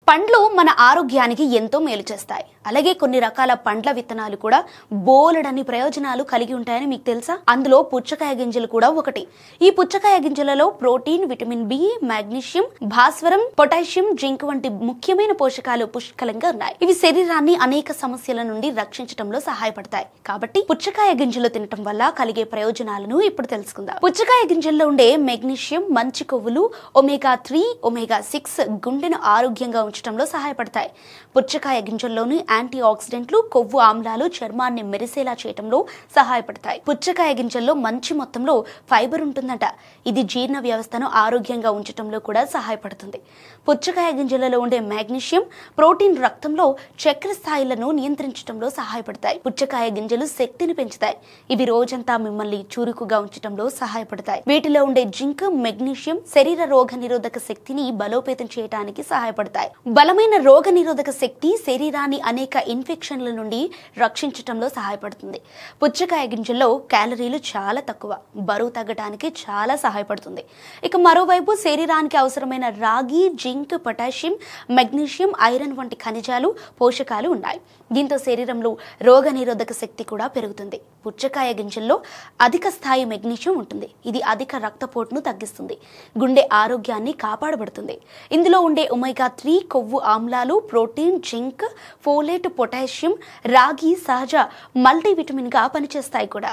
పండ్లు మన ఆరోగ్యానికి ఎంతో మేలు చేస్తాయి. అలాగే కొన్ని రకాల పండ్ల విత్తనాలు కూడా బోలెడన్ని ప్రయోజనాలు కలిగి ఉంటాయని మీకు తెలుసా? అందులో పుచ్చకాయ గింజలు కూడా ఒకటి. ఈ పుచ్చకాయ గింజలలో ప్రోటీన్, విటమిన్ బి, మాగ్నీషియం, భాస్వరం, పొటాషియం, జింక్ వంటి ముఖ్యమైన పోషకాలు పుష్కలంగా ఉన్నాయి. ఇవి శరీరాన్ని అనేక సమస్యల నుండి రక్షించడంలో సహాయపడతాయి. కాబట్టి పుచ్చకాయ గింజలు తినటం వల్ల కలిగే ప్రయోజనాలను ఇప్పుడు తెలుసుకుందాం. పుచ్చకాయ గింజల్లో ఉండే మెగ్నీషియం మంచి కొవ్వులు, ఒమేగా 3, ఒమేగా 6 గుండెను ఆరోగ్యంగా ఉంచడంలో సహాయపడతాయి. పుచ్చకాయ గింజల్లోని యాంటీ ఆక్సిడెంట్లు, కొవ్వు ఆమ్లాలు చర్మాన్ని మెరిసేలా చేయడంలో సహాయపడతాయి. పుచ్చకాయ గింజల్లో మంచి మొత్తంలో ఫైబర్ ఉంటుందట. ఇది జీర్ణ వ్యవస్థను ఆరోగ్యంగా ఉంచడంలో కూడా సహాయపడుతుంది. పుచ్చకాయ గింజలలో ఉండే మాగ్నీషియం, ప్రోటీన్ రక్తంలో చక్కెర స్థాయిలను నియంత్రించడంలో సహాయపడతాయి. పుచ్చకాయ గింజలు శక్తిని పెంచుతాయి. ఇవి రోజంతా మిమ్మల్ని చురుకుగా ఉంచడంలో సహాయపడతాయి. వీటిలో ఉండే జింక్, మెగ్నీషియం శరీర రోగ నిరోధక శక్తిని బలోపేతం చేయడానికి సహాయపడతాయి. బలమైన రోగ నిరోధక శక్తి శరీరాన్ని అనేక ఇన్ఫెక్షన్ల నుండి రక్షించడంలో సహాయపడుతుంది. పుచ్చకాయ గింజల్లో క్యాలరీలు చాలా తక్కువ, బరువు తగ్గడానికి చాలా సహాయపడుతుంది. ఇక మరోవైపు శరీరానికి అవసరమైన రాగి, జింక్, పొటాషియం, మెగ్నీషియం, ఐరన్ వంటి ఖనిజాలు, పోషకాలు ఉన్నాయి. దీంతో శరీరంలో రోగ నిరోధక శక్తి కూడా పెరుగుతుంది. పుచ్చకాయ గింజల్లో అధిక స్థాయి మెగ్నీషియం ఉంటుంది. ఇది అధిక రక్తపోటును తగ్గిస్తుంది, గుండె ఆరోగ్యాన్ని కాపాడబడుతుంది. ఇందులో ఉండే ఒమేగా 3 కొవ్వు ఆమ్లాలు, ప్రోటీన్, జింక్, ఫోలేట్, పొటాషియం, రాగి సహజ మల్టీవిటమిన్ గా పనిచేస్తాయి కూడా.